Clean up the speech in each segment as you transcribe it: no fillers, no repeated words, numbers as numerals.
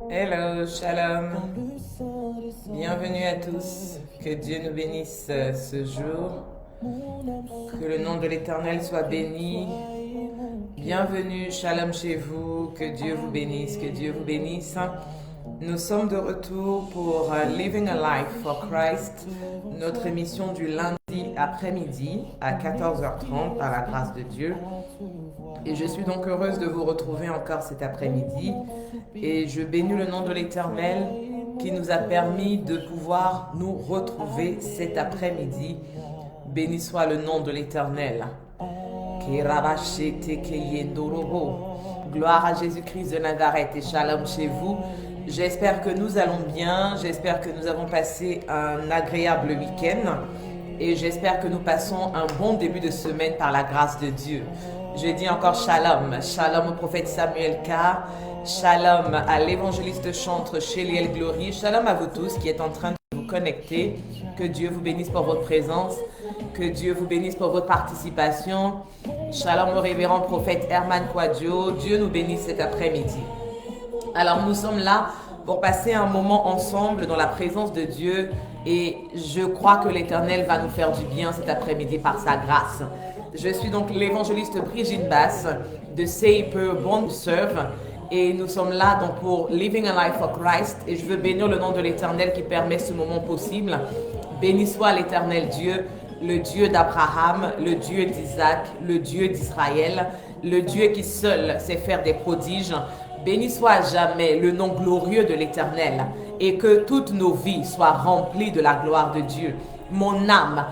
Hello, shalom. Bienvenue à tous. Que Dieu nous bénisse ce jour. Que le nom de l'Éternel soit béni. Bienvenue, shalom chez vous. Que Dieu vous bénisse, que Dieu vous bénisse. Nous sommes de retour pour Living a Life for Christ, notre émission du lundi après-midi à 14h30 par la grâce de Dieu. Et je suis donc heureuse de vous retrouver encore cet après-midi. Et je bénis le nom de l'Éternel qui nous a permis de pouvoir nous retrouver cet après-midi. Béni soit le nom de l'Éternel. Gloire à Jésus-Christ de Nazareth et shalom chez vous. J'espère que nous allons bien, j'espère que nous avons passé un agréable week-end et j'espère que nous passons un bon début de semaine par la grâce de Dieu. Je dis encore shalom, shalom au prophète Samuel K, shalom à l'évangéliste chantre Sheliel Glory, shalom à vous tous qui êtes en train de vous connecter. Que Dieu vous bénisse pour votre présence, que Dieu vous bénisse pour votre participation. Shalom au révérend prophète Herman Kwadjo, Dieu nous bénisse cet après-midi. Alors nous sommes là pour passer un moment ensemble dans la présence de Dieu et je crois que l'Éternel va nous faire du bien cet après-midi par sa grâce. Je suis donc l'évangéliste Brigitte Bass de Seiper Born to Serve et nous sommes là donc pour Living a Life for Christ et je veux bénir le nom de l'Éternel qui permet ce moment possible. Béni soit l'Éternel Dieu, le Dieu d'Abraham, le Dieu d'Isaac, le Dieu d'Israël, le Dieu qui seul sait faire des prodiges. Béni soit à jamais le nom glorieux de l'Éternel et que toutes nos vies soient remplies de la gloire de Dieu. Mon âme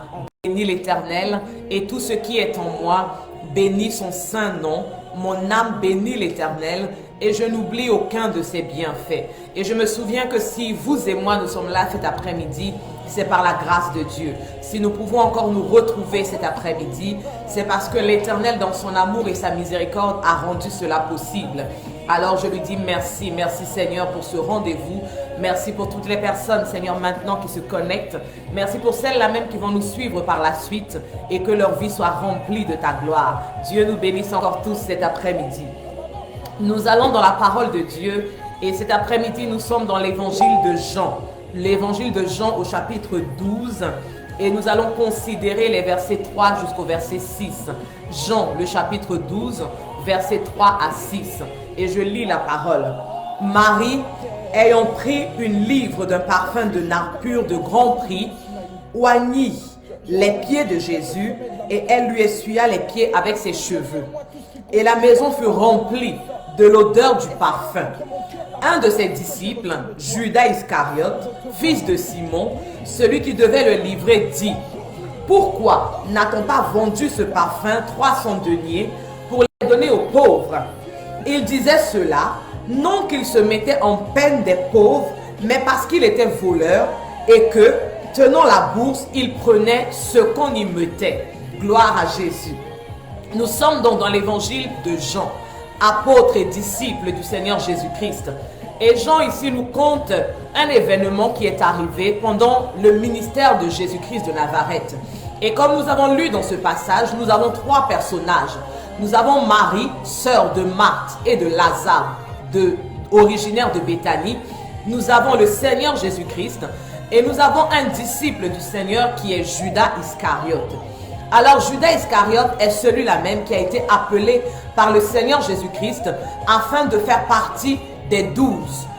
bénit l'Éternel et tout ce qui est en moi bénit son saint nom. Mon âme bénit l'Éternel et je n'oublie aucun de ses bienfaits. Et je me souviens que si vous et moi nous sommes là cet après-midi, c'est par la grâce de Dieu. Si nous pouvons encore nous retrouver cet après-midi, c'est parce que l'Éternel dans son amour et sa miséricorde a rendu cela possible. Alors je lui dis merci, merci Seigneur pour ce rendez-vous. Merci pour toutes les personnes, Seigneur, maintenant qui se connectent. Merci pour celles-là même qui vont nous suivre par la suite et que leur vie soit remplie de ta gloire. Dieu nous bénisse encore tous cet après-midi. Nous allons dans la parole de Dieu et cet après-midi nous sommes dans l'évangile de Jean. L'évangile de Jean au chapitre 12 et nous allons considérer les versets 3 jusqu'au verset 6. Jean, le chapitre 12, versets 3 à 6. Et je lis la parole. Marie, ayant pris une livre d'un parfum de nard pur de grand prix, oignit les pieds de Jésus et elle lui essuya les pieds avec ses cheveux. Et la maison fut remplie de l'odeur du parfum. Un de ses disciples, Judas Iscariote, fils de Simon, celui qui devait le livrer, dit: pourquoi n'a-t-on pas vendu ce parfum 300 deniers pour les donner aux pauvres? Il disait cela, non qu'il se mettait en peine des pauvres, mais parce qu'il était voleur et que, tenant la bourse, il prenait ce qu'on y mettait. Gloire à Jésus. Nous sommes donc dans l'évangile de Jean, apôtre et disciple du Seigneur Jésus-Christ. Et Jean ici nous conte un événement qui est arrivé pendant le ministère de Jésus-Christ de Nazareth. Et comme nous avons lu dans ce passage, nous avons trois personnages. Nous avons Marie, sœur de Marthe et de Lazare, originaire de Béthanie. Nous avons le Seigneur Jésus-Christ et nous avons un disciple du Seigneur qui est Judas Iscariote. Alors Judas Iscariote est celui-là même qui a été appelé par le Seigneur Jésus-Christ afin de faire partie des 12.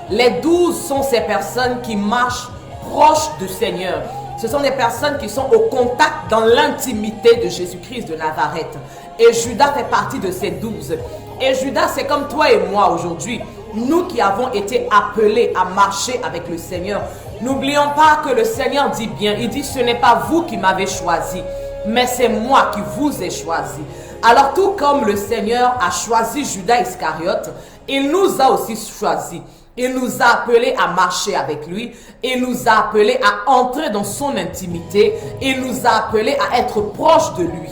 Les 12 sont ces personnes qui marchent proches du Seigneur. Ce sont des personnes qui sont au contact dans l'intimité de Jésus-Christ de Nazareth. Et Judas fait partie de ces 12. Et Judas, c'est comme toi et moi aujourd'hui. Nous qui avons été appelés à marcher avec le Seigneur. N'oublions pas que le Seigneur dit bien, il dit: ce n'est pas vous qui m'avez choisi, mais c'est moi qui vous ai choisi. Alors tout comme le Seigneur a choisi Judas Iscariote, il nous a aussi choisis. Il nous a appelés à marcher avec lui. Il nous a appelés à entrer dans son intimité. Il nous a appelés à être proches de lui.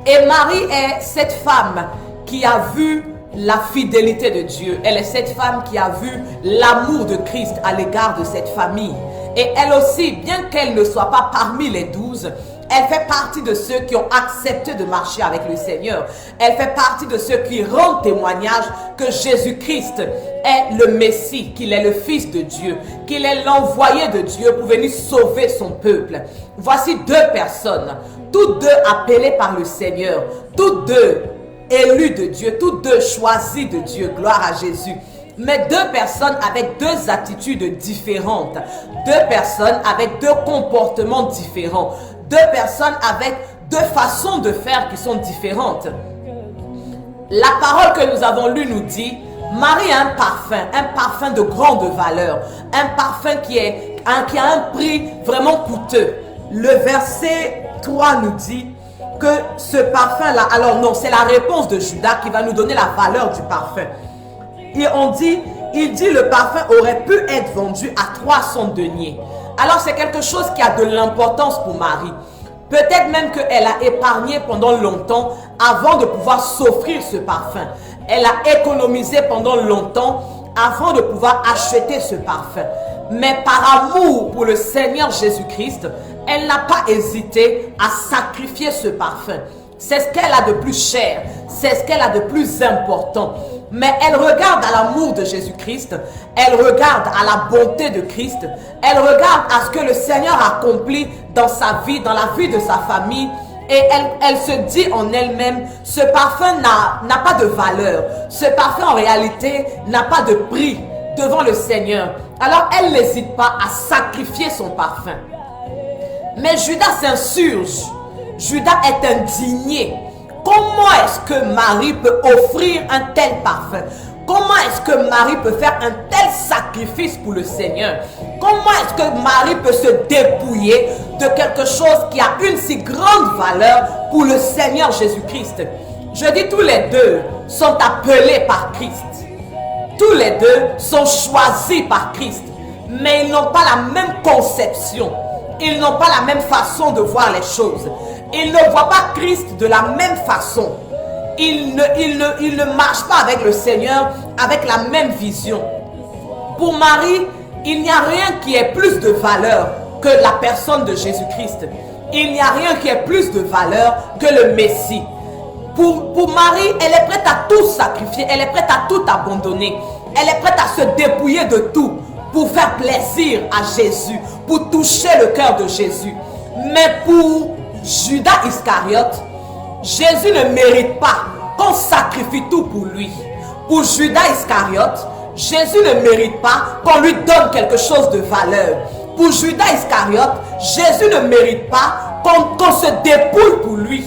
Et Marie est cette femme qui a vu la fidélité de Dieu. Elle est cette femme qui a vu l'amour de Christ à l'égard de cette famille. Et elle aussi, bien qu'elle ne soit pas parmi les 12, Elle fait partie de ceux qui ont accepté de marcher avec le Seigneur. Elle fait partie de ceux qui rendent témoignage que Jésus-Christ est le Messie, qu'il est le Fils de Dieu, qu'il est l'envoyé de Dieu pour venir sauver son peuple. Voici deux personnes, toutes deux appelées par le Seigneur, toutes deux élues de Dieu, toutes deux choisies de Dieu. Gloire à Jésus. Mais deux personnes avec deux attitudes différentes, deux personnes avec deux comportements différents, deux personnes avec deux façons de faire qui sont différentes. La parole que nous avons lue nous dit, Marie a un parfum de grande valeur, un parfum qui a un prix vraiment coûteux. Le verset 3 nous dit que ce parfum-là, alors non, c'est la réponse de Judas qui va nous donner la valeur du parfum. Et il dit le parfum aurait pu être vendu à 300 deniers. Alors c'est quelque chose qui a de l'importance pour Marie. Peut-être même qu'elle a épargné pendant longtemps avant de pouvoir s'offrir ce parfum. Elle a économisé pendant longtemps avant de pouvoir acheter ce parfum. Mais par amour pour le Seigneur Jésus-Christ, elle n'a pas hésité à sacrifier ce parfum. C'est ce qu'elle a de plus cher, c'est ce qu'elle a de plus important. Mais elle regarde à l'amour de Jésus-Christ, elle regarde à la bonté de Christ, elle regarde à ce que le Seigneur accomplit dans sa vie, dans la vie de sa famille. Et elle se dit en elle-même, ce parfum n'a pas de valeur. Ce parfum en réalité n'a pas de prix devant le Seigneur. Alors elle n'hésite pas à sacrifier son parfum. Mais Judas s'insurge. Judas est indigné. Comment est-ce que Marie peut offrir un tel parfum? Comment est-ce que Marie peut faire un tel sacrifice pour le Seigneur? Comment est-ce que Marie peut se dépouiller de quelque chose qui a une si grande valeur pour le Seigneur Jésus-Christ? Je dis tous les deux sont appelés par Christ. Tous les deux sont choisis par Christ. Mais ils n'ont pas la même conception. Ils n'ont pas la même façon de voir les choses. Ils ne voient pas Christ de la même façon. Ils ne marchent pas avec le Seigneur avec la même vision. Pour Marie, il n'y a rien qui ait plus de valeur que la personne de Jésus-Christ. Il n'y a rien qui ait plus de valeur que le Messie. Pour Marie, elle est prête à tout sacrifier. Elle est prête à tout abandonner. Elle est prête à se dépouiller de tout pour faire plaisir à Jésus, pour toucher le cœur de Jésus. Mais pour Judas Iscariote, Jésus ne mérite pas qu'on sacrifie tout pour lui. Pour Judas Iscariote, Jésus ne mérite pas qu'on lui donne quelque chose de valeur. Pour Judas Iscariote, Jésus ne mérite pas qu'on se dépouille pour lui.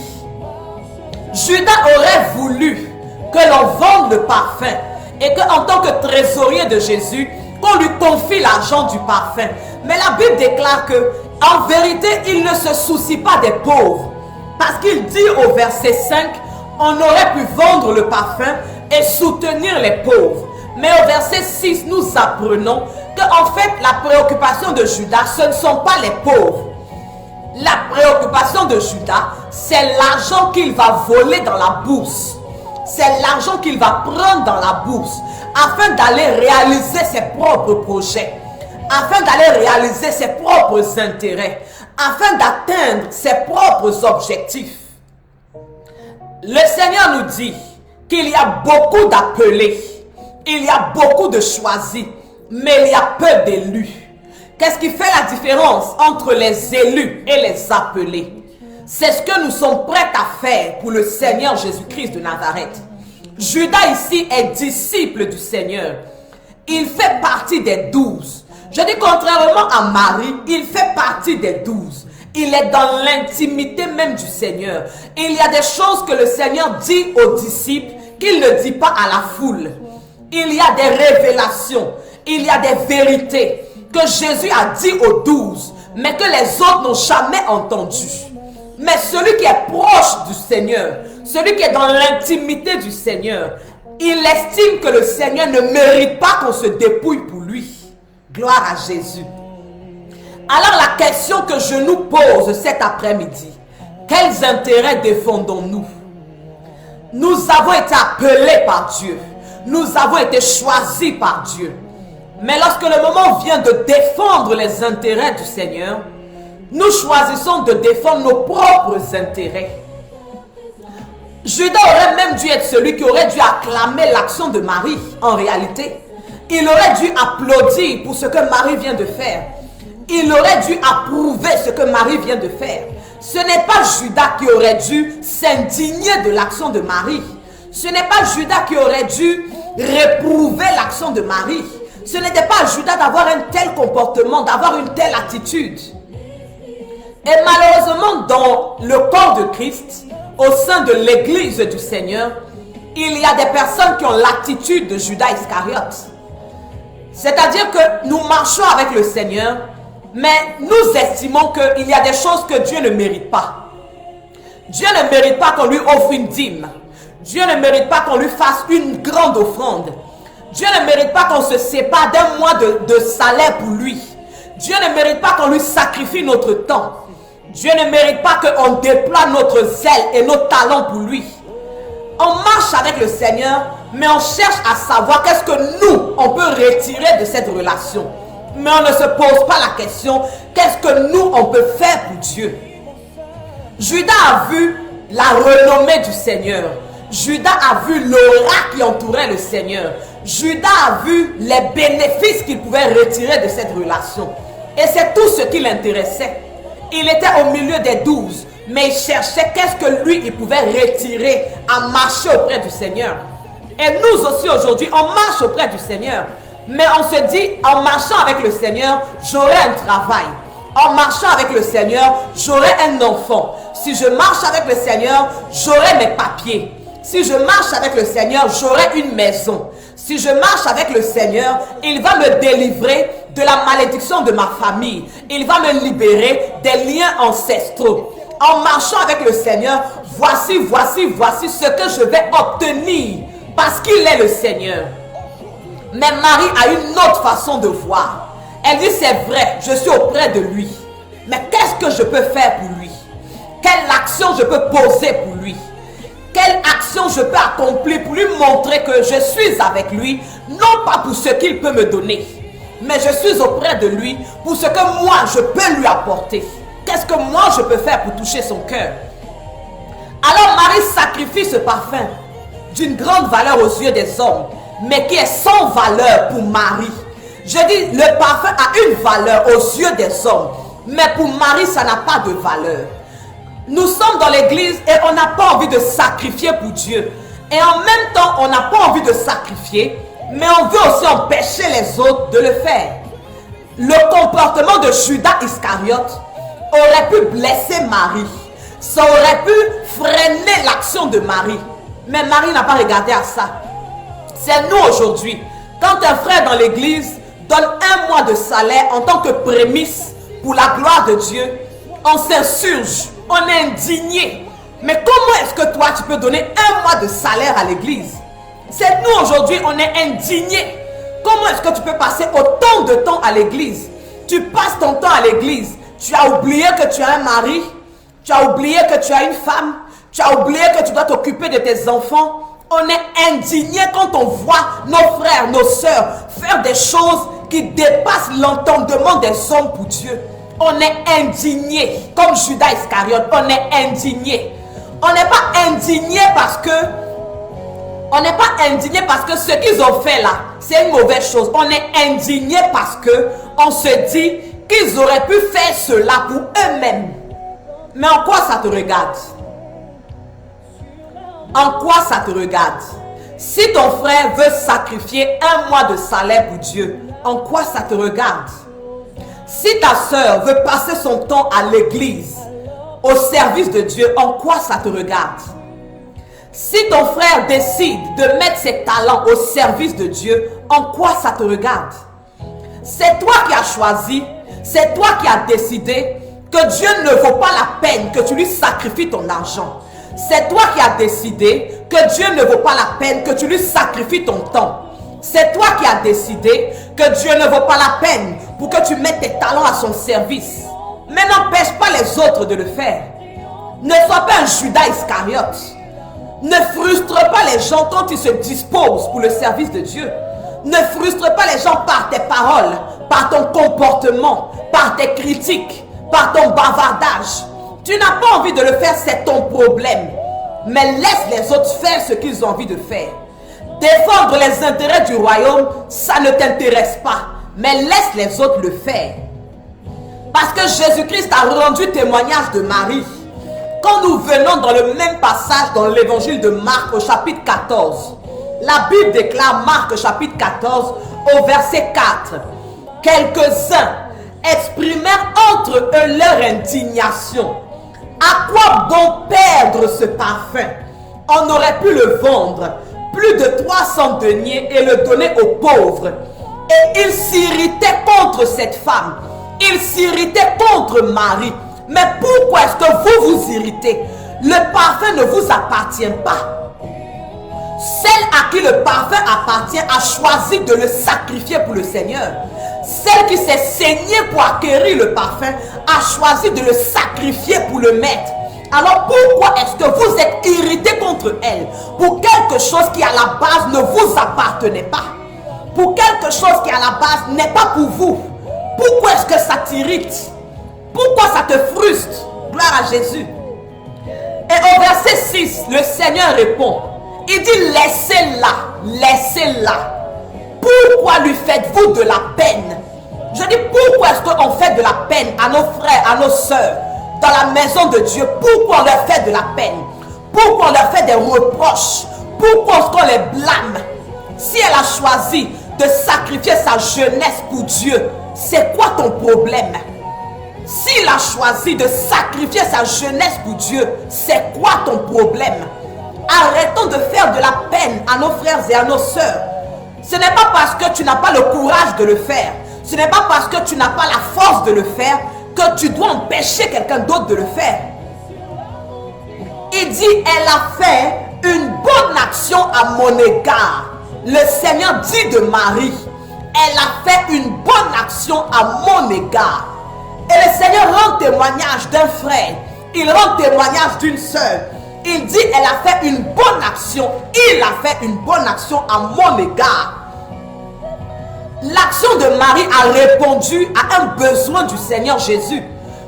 Judas aurait voulu que l'on vende le parfum et qu'en tant que trésorier de Jésus, qu'on lui confie l'argent du parfum. Mais la Bible déclare que, en vérité, il ne se soucie pas des pauvres. Parce qu'il dit au verset 5, on aurait pu vendre le parfum et soutenir les pauvres. Mais au verset 6, nous apprenons qu'en fait, la préoccupation de Judas, ce ne sont pas les pauvres. La préoccupation de Judas, c'est l'argent qu'il va voler dans la bourse. C'est l'argent qu'il va prendre dans la bourse afin d'aller réaliser ses propres projets, afin d'aller réaliser ses propres intérêts, afin d'atteindre ses propres objectifs. Le Seigneur nous dit qu'il y a beaucoup d'appelés, il y a beaucoup de choisis, mais il y a peu d'élus. Qu'est-ce qui fait la différence entre les élus et les appelés? C'est ce que nous sommes prêts à faire pour le Seigneur Jésus-Christ de Nazareth. Judas ici est disciple du Seigneur. Il fait partie des 12. Je dis contrairement à Marie, il fait partie des 12. Il est dans l'intimité même du Seigneur. Il y a des choses que le Seigneur dit aux disciples qu'il ne dit pas à la foule. Il y a des révélations, il y a des vérités que Jésus a dit aux 12, mais que les autres n'ont jamais entendues. Mais celui qui est proche du Seigneur, celui qui est dans l'intimité du Seigneur, il estime que le Seigneur ne mérite pas qu'on se dépouille pour lui. Gloire à Jésus. Alors la question que je nous pose cet après-midi, quels intérêts défendons-nous? Nous avons été appelés par Dieu. Nous avons été choisis par Dieu. Mais lorsque le moment vient de défendre les intérêts du Seigneur, nous choisissons de défendre nos propres intérêts. Judas aurait même dû être celui qui aurait dû acclamer l'action de Marie, en réalité. Il aurait dû applaudir pour ce que Marie vient de faire. Il aurait dû approuver ce que Marie vient de faire. Ce n'est pas Judas qui aurait dû s'indigner de l'action de Marie. Ce n'est pas Judas qui aurait dû réprouver l'action de Marie. Ce n'était pas à Judas d'avoir un tel comportement, d'avoir une telle attitude. Et malheureusement, dans le corps de Christ, au sein de l'église du Seigneur, il y a des personnes qui ont l'attitude de Judas Iscariote. C'est-à-dire que nous marchons avec le Seigneur, mais nous estimons qu'il y a des choses que Dieu ne mérite pas. Dieu ne mérite pas qu'on lui offre une dîme. Dieu ne mérite pas qu'on lui fasse une grande offrande. Dieu ne mérite pas qu'on se sépare d'un mois de salaire pour lui. Dieu ne mérite pas qu'on lui sacrifie notre temps. Dieu ne mérite pas qu'on déploie notre zèle et nos talents pour lui. On marche avec le Seigneur, mais on cherche à savoir qu'est-ce que nous, on peut retirer de cette relation. Mais on ne se pose pas la question, qu'est-ce que nous, on peut faire pour Dieu. Judas a vu la renommée du Seigneur. Judas a vu l'aura qui entourait le Seigneur. Judas a vu les bénéfices qu'il pouvait retirer de cette relation. Et c'est tout ce qui l'intéressait. Il était au milieu des 12, mais il cherchait qu'est-ce que lui, il pouvait retirer à marcher auprès du Seigneur. Et nous aussi aujourd'hui, on marche auprès du Seigneur. Mais on se dit, en marchant avec le Seigneur, j'aurai un travail. En marchant avec le Seigneur, j'aurai un enfant. Si je marche avec le Seigneur, j'aurai mes papiers. Si je marche avec le Seigneur, j'aurai une maison. Si je marche avec le Seigneur, il va me délivrer de la malédiction de ma famille. Il va me libérer des liens ancestraux. En marchant avec le Seigneur, voici ce que je vais obtenir parce qu'il est le Seigneur. Mais Marie a une autre façon de voir. Elle dit, c'est vrai, je suis auprès de lui. Mais qu'est-ce que je peux faire pour lui? Quelle action je peux poser pour lui? Quelle action je peux accomplir pour lui montrer que je suis avec lui, non pas pour ce qu'il peut me donner, mais je suis auprès de lui pour ce que moi je peux lui apporter. Qu'est-ce que moi je peux faire pour toucher son cœur? Alors Marie sacrifie ce parfum d'une grande valeur aux yeux des hommes, mais qui est sans valeur pour Marie. Je dis, le parfum a une valeur aux yeux des hommes, mais pour Marie ça n'a pas de valeur. Nous sommes dans l'église et on n'a pas envie de sacrifier pour Dieu. Et en même temps, on n'a pas envie de sacrifier, mais on veut aussi empêcher les autres de le faire. Le comportement de Judas Iscariote aurait pu blesser Marie. Ça aurait pu freiner l'action de Marie. Mais Marie n'a pas regardé à ça. C'est nous aujourd'hui. Quand un frère dans l'église donne un mois de salaire en tant que prémisse pour la gloire de Dieu, on s'insurge. On est indigné. Mais comment est-ce que toi tu peux donner un mois de salaire à l'église? C'est nous aujourd'hui, on est indigné. Comment est-ce que tu peux passer autant de temps à l'église? Tu passes ton temps à l'église. Tu as oublié que tu as un mari. Tu as oublié que tu as une femme. Tu as oublié que tu dois t'occuper de tes enfants. On est indigné quand on voit nos frères, nos sœurs faire des choses qui dépassent l'entendement des hommes pour Dieu. On est indigné, comme Judas Iscariote, on est indigné. On n'est pas indigné parce que ce qu'ils ont fait là, c'est une mauvaise chose. On est indigné parce que on se dit qu'ils auraient pu faire cela pour eux-mêmes. Mais en quoi ça te regarde? En quoi ça te regarde? Si ton frère veut sacrifier un mois de salaire pour Dieu, en quoi ça te regarde? Si ta soeur veut passer son temps à l'église, au service de Dieu, en quoi ça te regarde? Si ton frère décide de mettre ses talents au service de Dieu, en quoi ça te regarde? C'est toi qui as choisi, c'est toi qui as décidé que Dieu ne vaut pas la peine que tu lui sacrifies ton argent. C'est toi qui as décidé que Dieu ne vaut pas la peine que tu lui sacrifies ton temps. C'est toi qui as décidé que Dieu ne vaut pas la peine pour que tu mettes tes talents à son service. Mais n'empêche pas les autres de le faire. Ne sois pas un Judas Iscariote. Ne frustre pas les gens quand ils se disposent pour le service de Dieu. Ne frustre pas les gens par tes paroles, par ton comportement, par tes critiques. par ton bavardage. Tu n'as pas envie de le faire, c'est ton problème. Mais laisse les autres faire ce qu'ils ont envie de faire. Défendre les intérêts du royaume, ça ne t'intéresse pas. Mais laisse les autres le faire. Parce que Jésus-Christ a rendu témoignage de Marie. Quand nous venons dans le même passage dans l'évangile de Marc au chapitre 14, la Bible déclare, Marc chapitre 14 au verset 4, quelques-uns exprimèrent entre eux leur indignation. À quoi bon perdre ce parfum? On aurait pu le vendre plus de 300 deniers et le donner aux pauvres. Et ils s'irritaient contre cette femme. Ils s'irritaient contre Marie. Mais pourquoi est-ce que vous vous irritez? Le parfum ne vous appartient pas. Celle à qui le parfum appartient a choisi de le sacrifier pour le Seigneur. Celle qui s'est saignée pour acquérir le parfum a choisi de le sacrifier pour le maître. Alors pourquoi est-ce que vous êtes irrité contre elle? Pour quelque chose qui à la base ne vous appartenait pas. Pour quelque chose qui à la base n'est pas pour vous. Pourquoi est-ce que ça t'irrite? Pourquoi ça te frustre? Gloire à Jésus. Et au verset 6, le Seigneur répond. Il dit laissez-la, laissez-la. Pourquoi lui faites-vous de la peine? Je dis pourquoi est-ce qu'on fait de la peine à nos frères, à nos sœurs dans la maison de Dieu? Pourquoi on leur fait de la peine? Pourquoi on leur fait des reproches? Pourquoi est-ce qu'on les blâme? Si elle a choisi de sacrifier sa jeunesse pour Dieu, c'est quoi ton problème? S'il a choisi de sacrifier sa jeunesse pour Dieu, c'est quoi ton problème? Arrêtons de faire de la peine à nos frères et à nos sœurs. Ce n'est pas parce que tu n'as pas le courage de le faire, ce n'est pas parce que tu n'as pas la force de le faire que tu dois empêcher quelqu'un d'autre de le faire. Il dit, elle a fait une bonne action à mon égard. Le Seigneur dit de Marie, elle a fait une bonne action à mon égard. Et le Seigneur rend témoignage d'un frère, il rend témoignage d'une sœur. Il dit, elle a fait une bonne action. Il a fait une bonne action à mon égard. L'action de Marie a répondu à un besoin du Seigneur Jésus.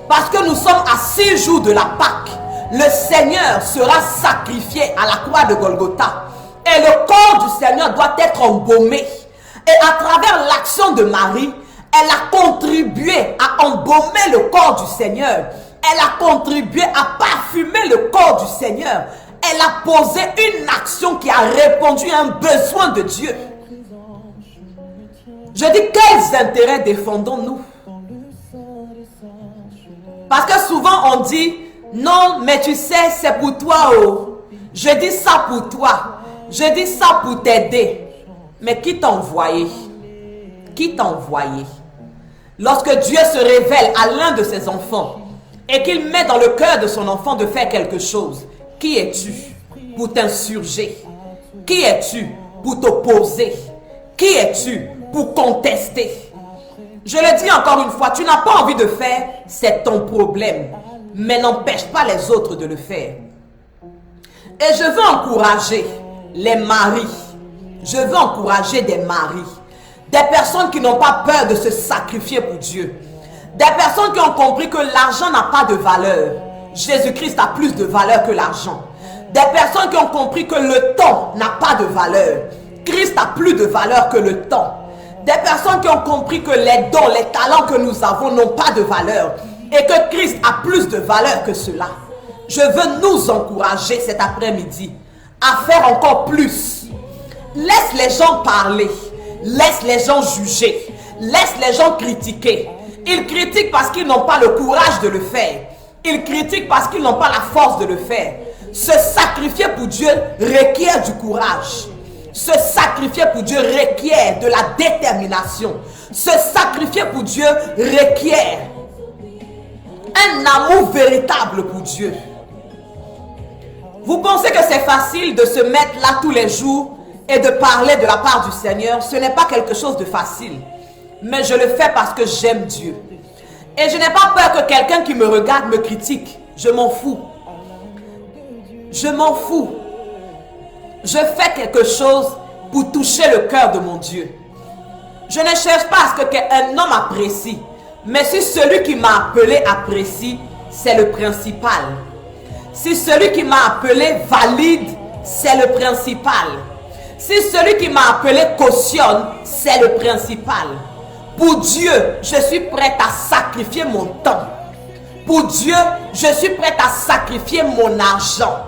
Parce que nous sommes à 6 jours de la Pâque. Le Seigneur sera sacrifié à la croix de Golgotha. Et le corps du Seigneur doit être embaumé. Et à travers l'action de Marie, elle a contribué à embaumer le corps du Seigneur. Elle a contribué à parfumer le corps du Seigneur. Elle a posé une action qui a répondu à un besoin de Dieu. Je dis, quels intérêts défendons-nous? Parce que souvent on dit, non, mais tu sais, c'est pour toi. Oh. Je dis ça pour toi. Je dis ça pour t'aider. Mais qui t'a envoyé? Qui t'a envoyé? Lorsque Dieu se révèle à l'un de ses enfants, et qu'il met dans le cœur de son enfant de faire quelque chose, qui es-tu pour t'insurger? Qui es-tu pour t'opposer? Qui es-tu pour contester? Je le dis encore une fois, tu n'as pas envie de faire, c'est ton problème. Mais n'empêche pas les autres de le faire. Et je veux encourager les maris. Je veux encourager des maris. Des personnes qui n'ont pas peur de se sacrifier pour Dieu. Des personnes qui ont compris que l'argent n'a pas de valeur. Jésus-Christ a plus de valeur que l'argent. Des personnes qui ont compris que le temps n'a pas de valeur. Christ a plus de valeur que le temps. Des personnes qui ont compris que les dons, les talents que nous avons n'ont pas de valeur. Et que Christ a plus de valeur que cela. Je veux nous encourager cet après-midi à faire encore plus. Laisse les gens parler. Laisse les gens juger. Laisse les gens critiquer. Ils critiquent parce qu'ils n'ont pas le courage de le faire. Ils critiquent parce qu'ils n'ont pas la force de le faire. Se sacrifier pour Dieu requiert du courage. Se sacrifier pour Dieu requiert de la détermination. Se sacrifier pour Dieu requiert un amour véritable pour Dieu. Vous pensez que c'est facile de se mettre là tous les jours et de parler de la part du Seigneur? Ce n'est pas quelque chose de facile. Mais je le fais parce que j'aime Dieu. Et je n'ai pas peur que quelqu'un qui me regarde me critique. Je m'en fous. Je m'en fous. Je fais quelque chose pour toucher le cœur de mon Dieu. Je ne cherche pas à ce qu'un homme apprécie, Mais si celui qui m'a appelé apprécie, c'est le principal. Si celui qui m'a appelé valide, c'est le principal. Si celui qui m'a appelé cautionne, c'est le principal. Pour Dieu, je suis prête à sacrifier mon temps. Pour Dieu, je suis prête à sacrifier mon argent.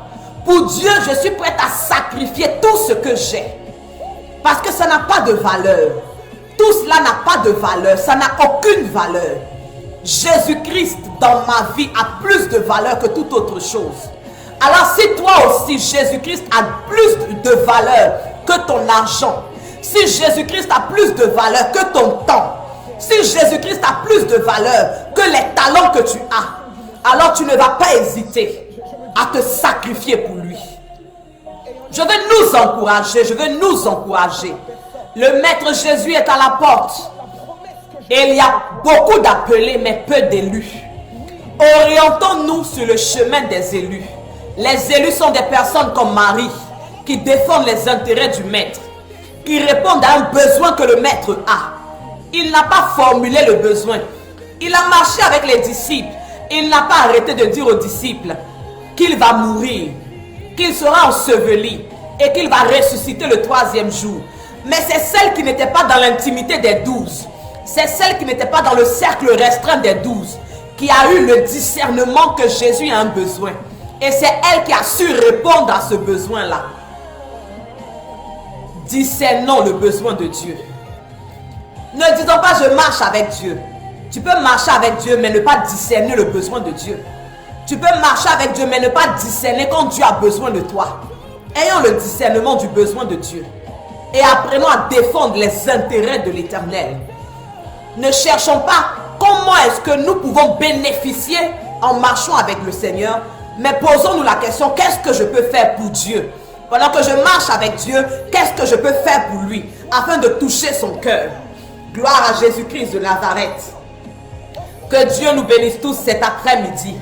Pour Dieu, je suis prête à sacrifier tout ce que j'ai. Parce que ça n'a pas de valeur. Tout cela n'a pas de valeur. Ça n'a aucune valeur. Jésus-Christ dans ma vie a plus de valeur que toute autre chose. Alors si toi aussi, Jésus-Christ a plus de valeur que ton argent, si Jésus-Christ a plus de valeur que ton temps, si Jésus-Christ a plus de valeur que les talents que tu as, alors tu ne vas pas hésiter à te sacrifier pour lui. Je veux nous encourager, Le Maître Jésus est à la porte. Et il y a beaucoup d'appelés, mais peu d'élus. Orientons-nous sur le chemin des élus. Les élus sont des personnes comme Marie, qui défendent les intérêts du Maître, qui répondent à un besoin que le Maître a. Il n'a pas formulé le besoin. Il a marché avec les disciples. Il n'a pas arrêté de dire aux disciples qu'il va mourir, qu'il sera enseveli et qu'il va ressusciter le 3e jour. Mais c'est celle qui n'était pas dans l'intimité des 12. C'est celle qui n'était pas dans le cercle restreint des 12 qui a eu le discernement que Jésus a un besoin. Et c'est elle qui a su répondre à ce besoin-là. Discernons le besoin de Dieu. Ne disons pas je marche avec Dieu. Tu peux marcher avec Dieu mais ne pas discerner le besoin de Dieu. Tu peux marcher avec Dieu mais ne pas discerner quand Dieu a besoin de toi. Ayons le discernement du besoin de Dieu. Et apprenons à défendre les intérêts de l'Éternel. Ne cherchons pas comment est-ce que nous pouvons bénéficier en marchant avec le Seigneur. Mais posons-nous la question, qu'est-ce que je peux faire pour Dieu? Pendant que je marche avec Dieu, qu'est-ce que je peux faire pour lui afin de toucher son cœur? Gloire à Jésus-Christ de Nazareth. Que Dieu nous bénisse tous cet après-midi.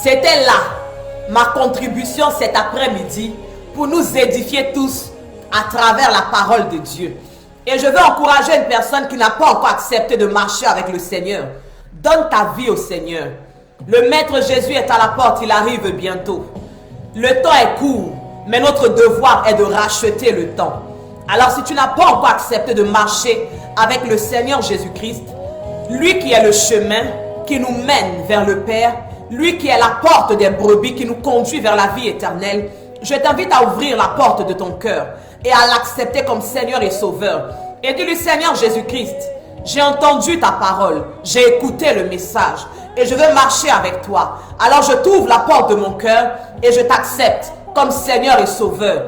C'était là ma contribution cet après-midi pour nous édifier tous à travers la parole de Dieu. Et je veux encourager une personne qui n'a pas encore accepté de marcher avec le Seigneur. Donne ta vie au Seigneur. Le Maître Jésus est à la porte, il arrive bientôt. Le temps est court, mais notre devoir est de racheter le temps. Alors si tu n'as pas encore accepté de marcher avec le Seigneur Jésus-Christ, lui qui est le chemin qui nous mène vers le Père, lui qui est la porte des brebis qui nous conduit vers la vie éternelle, je t'invite à ouvrir la porte de ton cœur et à l'accepter comme Seigneur et Sauveur. Et dis-lui, Seigneur Jésus-Christ, j'ai entendu ta parole, j'ai écouté le message et je veux marcher avec toi. Alors je t'ouvre la porte de mon cœur et je t'accepte comme Seigneur et Sauveur.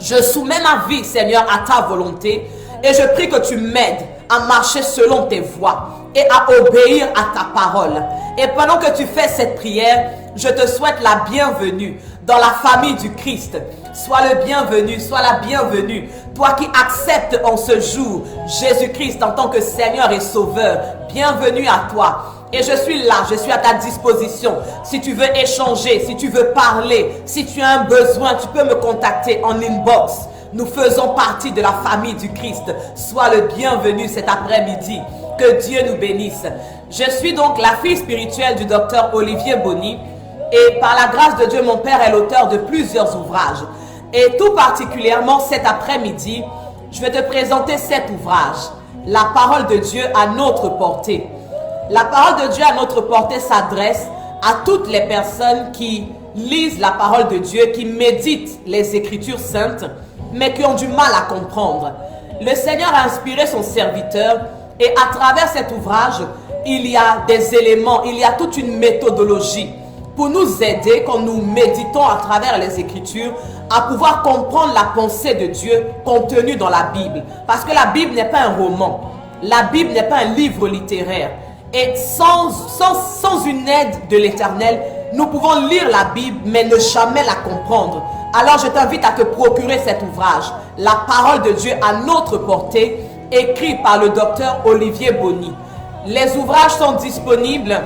Je soumets ma vie, Seigneur, à ta volonté et je prie que tu m'aides à marcher selon tes voies et à obéir à ta parole. Et pendant que tu fais cette prière, je te souhaite la bienvenue dans la famille du Christ. Sois le bienvenu, sois la bienvenue. Toi qui acceptes en ce jour Jésus-Christ en tant que Seigneur et Sauveur, bienvenue à toi. Et je suis là, je suis à ta disposition. Si tu veux échanger, si tu veux parler, si tu as un besoin, tu peux me contacter en inbox. Nous faisons partie de la famille du Christ. Sois le bienvenu cet après-midi. Que Dieu nous bénisse. Je suis donc la fille spirituelle du docteur Olivier Bonny. Et par la grâce de Dieu, mon père est l'auteur de plusieurs ouvrages. Et tout particulièrement cet après-midi, je vais te présenter cet ouvrage. La parole de Dieu à notre portée. La parole de Dieu à notre portée s'adresse à toutes les personnes qui lisent la parole de Dieu, qui méditent les Écritures saintes, mais qui ont du mal à comprendre. Le Seigneur a inspiré son serviteur et à travers cet ouvrage, il y a des éléments, il y a toute une méthodologie pour nous aider quand nous méditons à travers les Écritures à pouvoir comprendre la pensée de Dieu contenue dans la Bible. Parce que la Bible n'est pas un roman, la Bible n'est pas un livre littéraire. Et sans une aide de l'Éternel, nous pouvons lire la Bible mais ne jamais la comprendre. Alors je t'invite à te procurer cet ouvrage, La parole de Dieu à notre portée, écrit par le docteur Olivier Bonny. Les ouvrages sont disponibles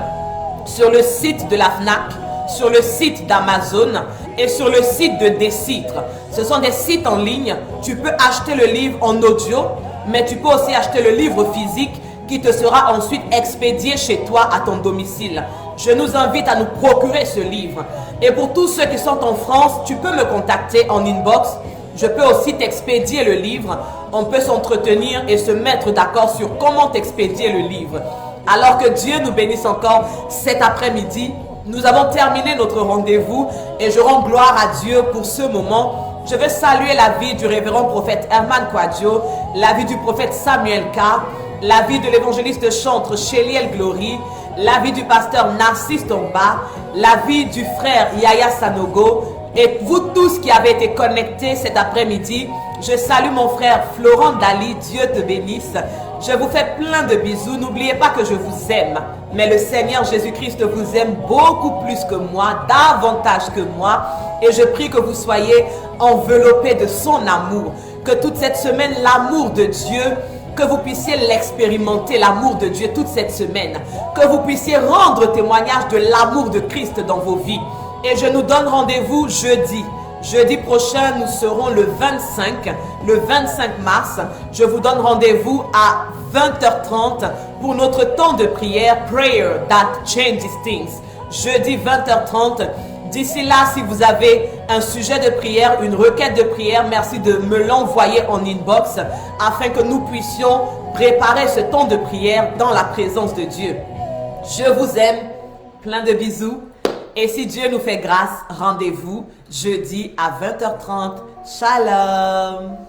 sur le site de la FNAC, sur le site d'Amazon et sur le site de Décitre. Ce sont des sites en ligne. Tu peux acheter le livre en audio, mais tu peux aussi acheter le livre physique qui te sera ensuite expédié chez toi à ton domicile. Je nous invite à nous procurer ce livre. Et pour tous ceux qui sont en France, tu peux me contacter en inbox. Je peux aussi t'expédier le livre. On peut s'entretenir et se mettre d'accord sur comment t'expédier le livre. Alors que Dieu nous bénisse encore cet après-midi. Nous avons terminé notre rendez-vous et je rends gloire à Dieu pour ce moment. Je veux saluer la vie du révérend prophète Herman Kwadjo, la vie du prophète Samuel K, la vie de l'évangéliste chantre Sheliel Glory, la vie du pasteur Narcisse Tomba, la vie du frère Yaya Sanogo, et vous tous qui avez été connectés cet après-midi. Je salue mon frère Florent Dali, Dieu te bénisse. Je vous fais plein de bisous. N'oubliez pas que je vous aime. Mais le Seigneur Jésus-Christ vous aime beaucoup plus que moi, davantage que moi. Et je prie que vous soyez enveloppés de son amour. Que toute cette semaine, l'amour de Dieu, que vous puissiez l'expérimenter, l'amour de Dieu toute cette semaine. Que vous puissiez rendre témoignage de l'amour de Christ dans vos vies. Et je nous donne rendez-vous jeudi. Jeudi prochain, nous serons le 25 mars. Je vous donne rendez-vous à 20h30 pour notre temps de prière, Prayer That Changes Things. Jeudi 20h30. D'ici là, si vous avez un sujet de prière, une requête de prière, merci de me l'envoyer en inbox afin que nous puissions préparer ce temps de prière dans la présence de Dieu. Je vous aime. Plein de bisous. Et si Dieu nous fait grâce, rendez-vous jeudi à 20h30. Shalom.